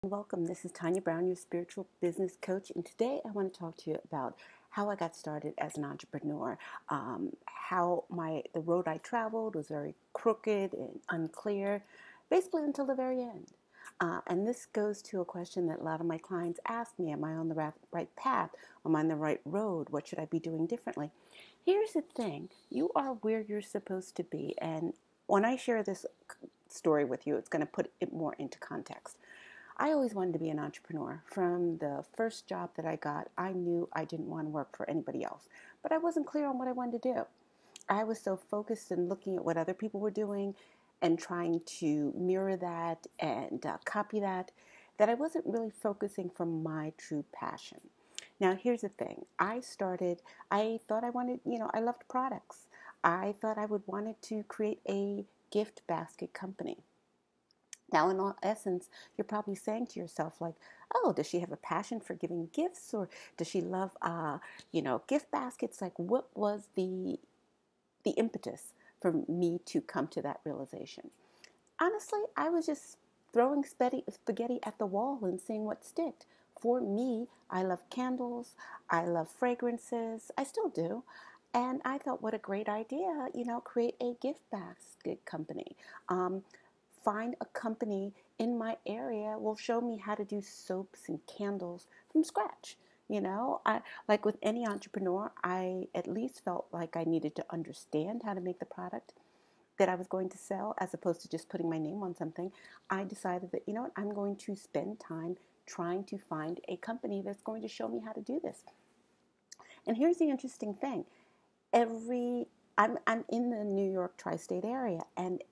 Welcome. This is Tanya Brown, your spiritual business coach, and today I want to talk to you about how I got started as an entrepreneur. How the road I traveled was very crooked and unclear, basically until the very end. And this goes to a question that a lot of my clients ask me: Am I on the right path? Am I on the right road? What should I be doing differently? Here's the thing: you are where you're supposed to be, and when I share this story with you, it's going to put it more into context. I always wanted to be an entrepreneur. From the first job that I got, I knew I didn't want to work for anybody else, but I wasn't clear on what I wanted to do. I was so focused in looking at what other people were doing and trying to mirror that and copy that, that I wasn't really focusing from my true passion. Now, here's the thing. I thought I wanted, I loved products. I thought I would wanted to create a gift basket company. Now, in all essence, you're probably saying to yourself, like, oh, does she have a passion for giving gifts, or does she love, gift baskets? Like, what was the impetus for me to come to that realization? Honestly, I was just throwing spaghetti at the wall and seeing what sticked. For me, I love candles. I love fragrances. I still do. And I thought, what a great idea, create a gift basket company. Find a company in my area will show me how to do soaps and candles from scratch. Like with any entrepreneur, I at least felt like I needed to understand how to make the product that I was going to sell as opposed to just putting my name on something. I decided that, I'm going to spend time trying to find a company that's going to show me how to do this. And here's the interesting thing. I'm in the New York tri-state area, and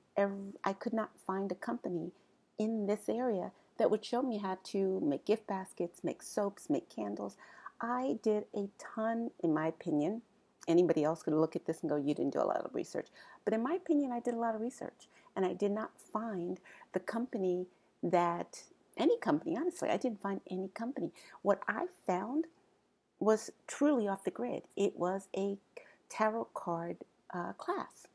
I could not find a company in this area that would show me how to make gift baskets, make soaps, make candles. I did a ton, in my opinion. Anybody else could look at this and go, you didn't do a lot of research. But in my opinion, I did a lot of research, and I did not find the company any company, honestly, I didn't find any company. What I found was truly off the grid. It was a tarot card class.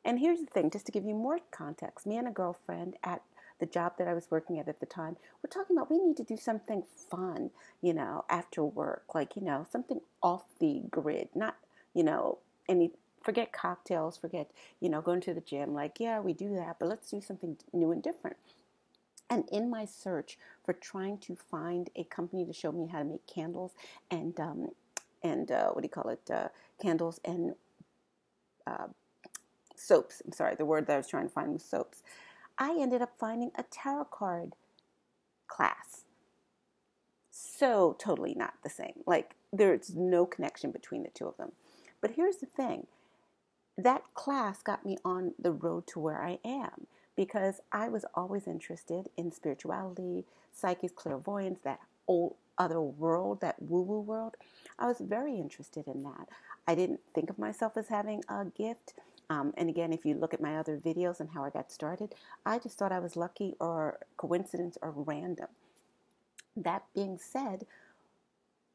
And here's the thing, just to give you more context, me and a girlfriend at the job that I was working at the time, we're talking about we need to do something fun, after work, like, something off the grid, not, forget cocktails, forget, going to the gym, like, yeah, we do that, but let's do something new and different. And in my search for trying to find a company to show me how to make candles and candles and soaps. I'm sorry, the word that I was trying to find was soaps. I ended up finding a tarot card class. So totally not the same. Like, there's no connection between the two of them. But here's the thing. That class got me on the road to where I am because I was always interested in spirituality, psychic clairvoyance, that old other world, that woo-woo world. I was very interested in that. I didn't think of myself as having a gift. And again, if you look at my other videos and how I got started, I just thought I was lucky or coincidence or random. That being said,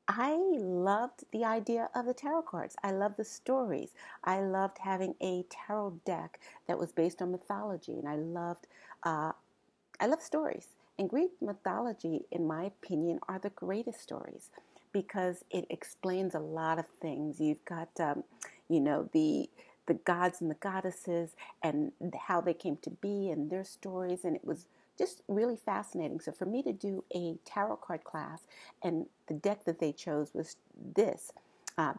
I loved the idea of the tarot cards. I loved the stories. I loved having a tarot deck that was based on mythology, and I loved stories. And Greek mythology, in my opinion, are the greatest stories because it explains a lot of things. You've got, the gods and the goddesses and how they came to be and their stories, and it was just really fascinating. So for me to do a tarot card class, and the deck that they chose was this,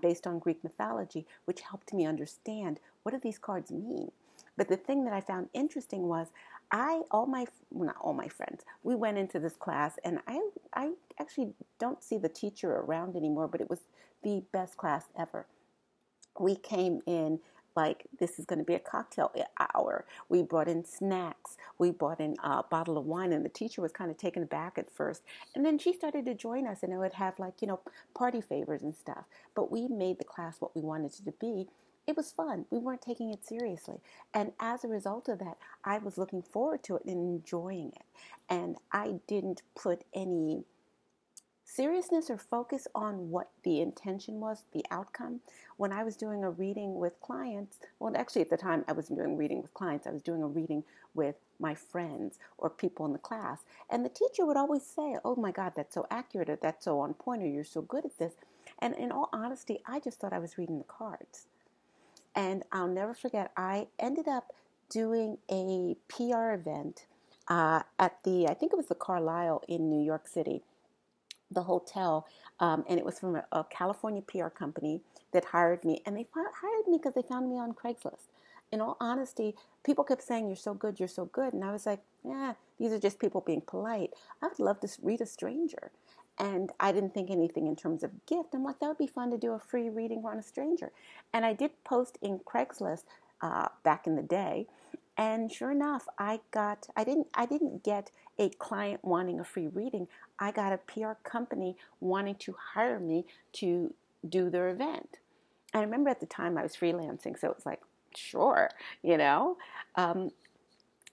based on Greek mythology, which helped me understand what do these cards mean. But the thing that I found interesting was not all my friends, we went into this class, and I actually don't see the teacher around anymore, but it was the best class ever. We came in like, this is going to be a cocktail hour. We brought in snacks. We brought in a bottle of wine, and the teacher was kind of taken aback at first. And then she started to join us, and it would have party favors and stuff. But we made the class what we wanted it to be. It was fun. We weren't taking it seriously. And as a result of that, I was looking forward to it and enjoying it. And I didn't put any seriousness or focus on what the intention was, the outcome. When I was doing a reading with clients, well, actually at the time I wasn't doing reading with clients, I was doing a reading with my friends or people in the class. And the teacher would always say, oh my God, that's so accurate, or that's so on point, or you're so good at this. And in all honesty, I just thought I was reading the cards. And I'll never forget, I ended up doing a PR event at I think it was the Carlisle in New York City, the hotel, and it was from a California PR company that hired me, and they hired me because they found me on Craigslist. In all honesty, people kept saying, you're so good, and I was like, yeah, these are just people being polite. I would love to read a stranger. And I didn't think anything in terms of gift. I'm like, that would be fun to do a free reading on a stranger. And I did post in Craigslist back in the day, and sure enough, I didn't get a client wanting a free reading. I got a PR company wanting to hire me to do their event. And I remember at the time I was freelancing, so it was like, sure, you know. Um,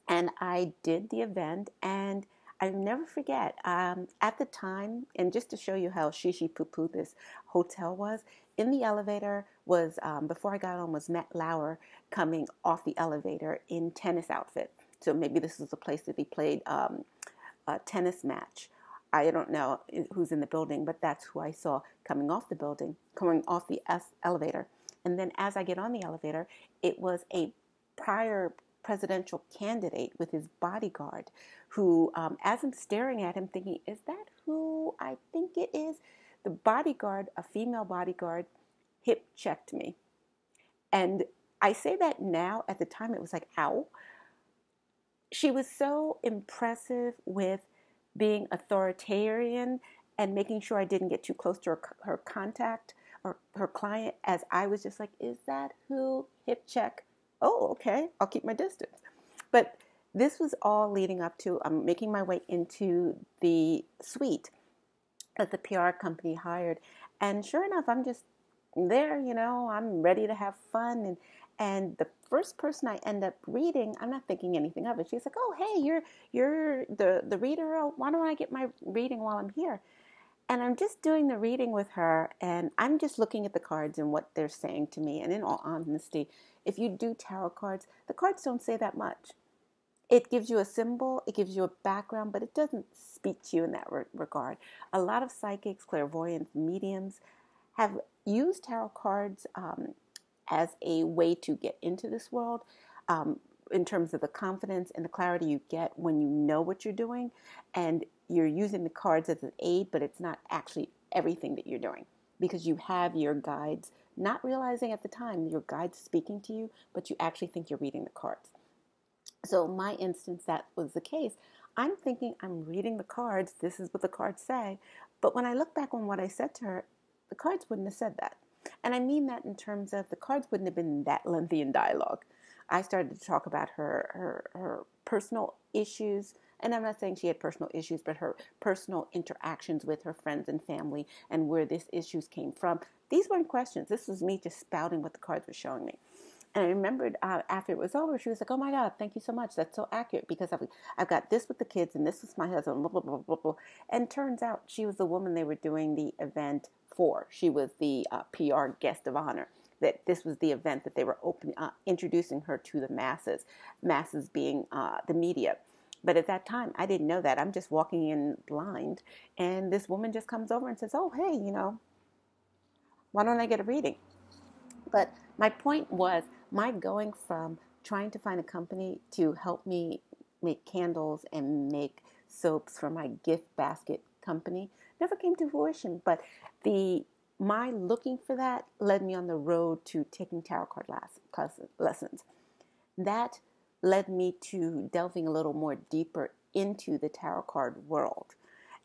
and I did the event, and I never forget, at the time, and just to show you how shishi poo poo this hotel was, in the elevator was, before I got on, was Matt Lauer coming off the elevator in tennis outfit. So maybe this was a place that he played a tennis match. I don't know who's in the building, but that's who I saw coming off the building, coming off the elevator. And then as I get on the elevator, it was a prior presidential candidate with his bodyguard who, as I'm staring at him thinking, is that who I think it is? The bodyguard, a female bodyguard, hip checked me. And I say that now, at the time it was like, ow. She was so impressive with being authoritarian and making sure I didn't get too close to her contact or her client, as I was just like, is that who? Hip check. Oh, okay, I'll keep my distance. But this was all leading up to, I'm making my way into the suite that the PR company hired. And sure enough, I'm just there, I'm ready to have fun. And the first person I end up reading, I'm not thinking anything of it. She's like, oh, hey, you're the reader. Oh, why don't I get my reading while I'm here? And I'm just doing the reading with her, and I'm just looking at the cards and what they're saying to me. And in all honesty, if you do tarot cards, the cards don't say that much. It gives you a symbol, it gives you a background, but it doesn't speak to you in that regard. A lot of psychics, clairvoyants, mediums have used tarot cards as a way to get into this world, in terms of the confidence and the clarity you get when you know what you're doing, and you're using the cards as an aid, but it's not actually everything that you're doing, because you have your guides, not realizing at the time your guides speaking to you, but you actually think you're reading the cards. So in my instance, that was the case. I'm thinking I'm reading the cards. This is what the cards say. But when I look back on what I said to her, the cards wouldn't have said that. And I mean that in terms of the cards wouldn't have been that lengthy in dialogue. I started to talk about her personal issues. And I'm not saying she had personal issues, but her personal interactions with her friends and family and where these issues came from. These weren't questions. This was me just spouting what the cards were showing me. And I remembered after it was over, she was like, oh my God, thank you so much. That's so accurate, because I've got this with the kids and this is my husband, blah, blah, blah, blah, blah. And turns out she was the woman they were doing the event for. She was the PR guest of honor. That this was the event that they were introducing her to the masses being the media. But at that time, I didn't know that. I'm just walking in blind. And this woman just comes over and says, oh, hey, why don't I get a reading? But my point was, my going from trying to find a company to help me make candles and make soaps for my gift basket company never came to fruition. But my looking for that led me on the road to taking tarot card lessons. That led me to delving a little more deeper into the tarot card world.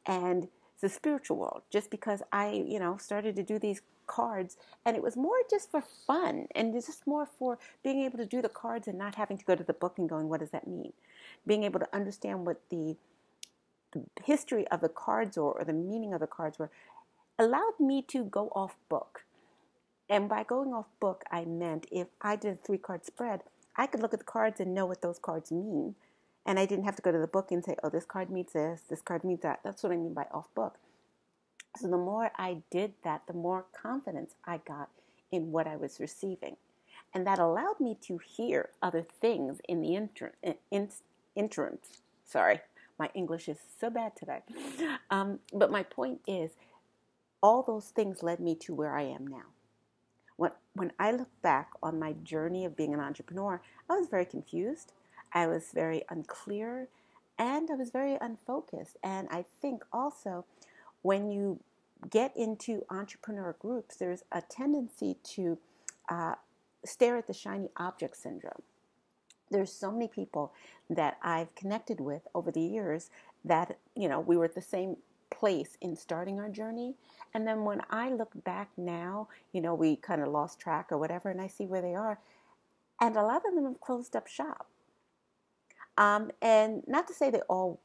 And it's a spiritual world, just because I, started to do these cards, and it was more just for fun, and it's just more for being able to do the cards and not having to go to the book and going, what does that mean? Being able to understand what the history of the cards or the meaning of the cards were allowed me to go off book. And by going off book, I meant if I did a 3-card spread, I could look at the cards and know what those cards mean. And I didn't have to go to the book and say, oh, this card means this card means that. That's what I mean by off book. So the more I did that, the more confidence I got in what I was receiving. And that allowed me to hear other things in the interim. Sorry, my English is so bad today. But my point is, all those things led me to where I am now. When I look back on my journey of being an entrepreneur, I was very confused. I was very unclear, and I was very unfocused. And I think also when you get into entrepreneur groups, there's a tendency to uh, stare at the shiny object syndrome. There's so many people that I've connected with over the years that, we were at the same place in starting our journey. And then when I look back now, we kind of lost track or whatever, and I see where they are. And a lot of them have closed up shop. And not to say they all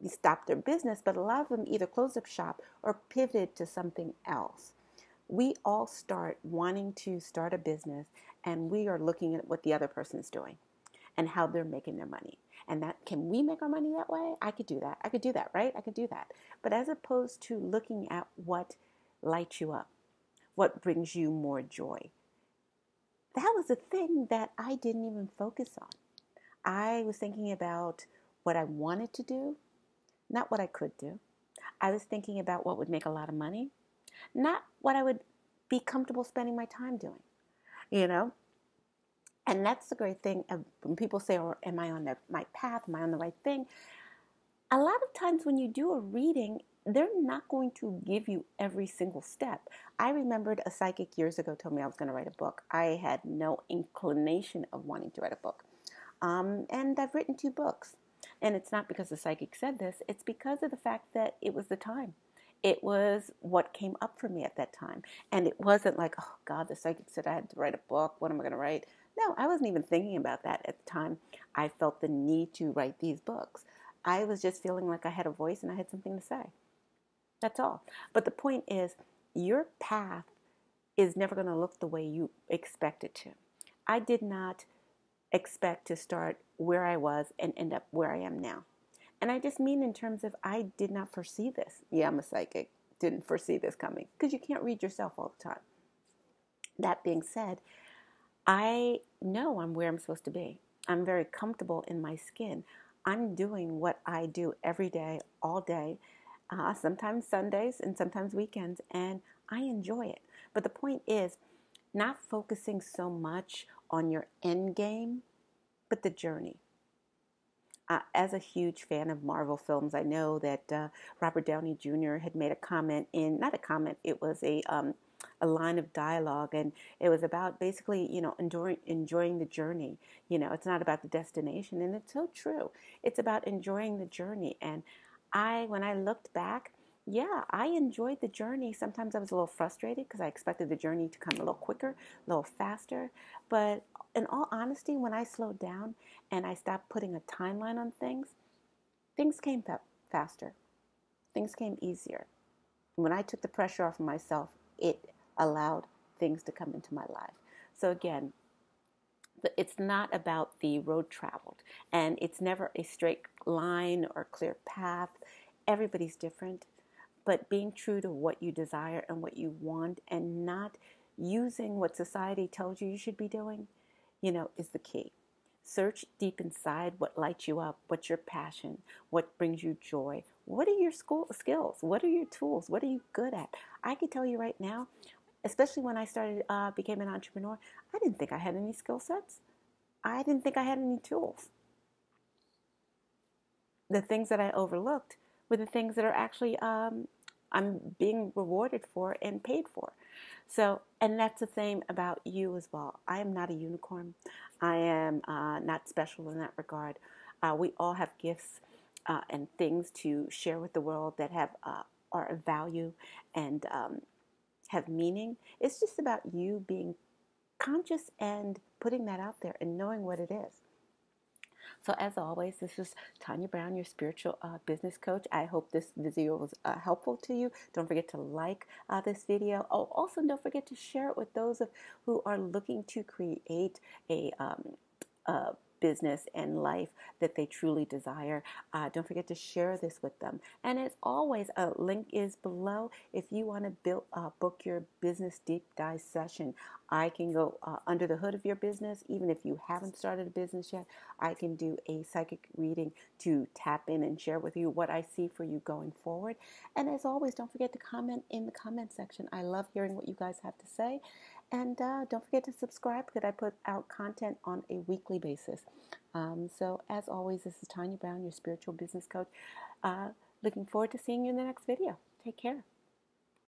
stopped their business, but a lot of them either closed up shop or pivoted to something else. We all start wanting to start a business, and we are looking at what the other person is doing and how they're making their money. And that, can we make our money that way? I could do that. I could do that, right? I could do that. But as opposed to looking at what lights you up, what brings you more joy, that was a thing that I didn't even focus on. I was thinking about what I wanted to do, not what I could do. I was thinking about what would make a lot of money, not what I would be comfortable spending my time doing, you know? And that's the great thing of when people say, oh, am I on my path? Am I on the right thing? A lot of times when you do a reading, they're not going to give you every single step. I remembered a psychic years ago told me I was going to write a book. I had no inclination of wanting to write a book. And I've written 2 books. And it's not because the psychic said this. It's because of the fact that it was the time. It was what came up for me at that time. And it wasn't like, oh, God, the psychic said I had to write a book. What am I going to write? No, I wasn't even thinking about that at the time. I felt the need to write these books. I was just feeling like I had a voice and I had something to say. That's all. But the point is, your path is never going to look the way you expect it to. I did not expect to start where I was and end up where I am now. And I just mean in terms of I did not foresee this. Yeah, I'm a psychic. Didn't foresee this coming because you can't read yourself all the time. That being said, I know I'm where I'm supposed to be. I'm very comfortable in my skin. I'm doing what I do every day, all day, sometimes Sundays and sometimes weekends, and I enjoy it. But the point is not focusing so much on your end game, but the journey. As a huge fan of Marvel films, I know that Robert Downey Jr. had made a comment not a comment, it was a line of dialogue, and it was about basically, enjoying the journey. It's not about the destination, and it's so true. It's about enjoying the journey. And when I looked back, yeah, I enjoyed the journey. Sometimes I was a little frustrated because I expected the journey to come a little quicker, a little faster. But in all honesty, when I slowed down and I stopped putting a timeline on things, things came faster. Things came easier. When I took the pressure off of myself, it allowed things to come into my life. So again, it's not about the road traveled, and it's never a straight line or clear path. Everybody's different, but being true to what you desire and what you want and not using what society tells you should be doing, is the key. Search deep inside what lights you up, what's your passion, what brings you joy. What are your skills? What are your tools? What are you good at? I can tell you right now, especially when I became an entrepreneur, I didn't think I had any skill sets. I didn't think I had any tools. The things that I overlooked were the things that are actually I'm being rewarded for and paid for. So, and that's the same about you as well. I am not a unicorn. I am not special in that regard. We all have gifts and things to share with the world that are of value and have meaning. It's just about you being conscious and putting that out there and knowing what it is. So as always, this is Tanya Brown, your spiritual business coach. I hope this video was helpful to you. Don't forget to like this video. Oh, also don't forget to share it with those who are looking to create a business and life that they truly desire. Don't forget to share this with them. And as always, a link is below. If you want to book your business deep dive session, I can go under the hood of your business. Even if you haven't started a business yet, I can do a psychic reading to tap in and share with you what I see for you going forward. And as always, don't forget to comment in the comment section. I love hearing what you guys have to say. And don't forget to subscribe because I put out content on a weekly basis. So as always, this is Tanya Brown, your spiritual business coach. Looking forward to seeing you in the next video. Take care.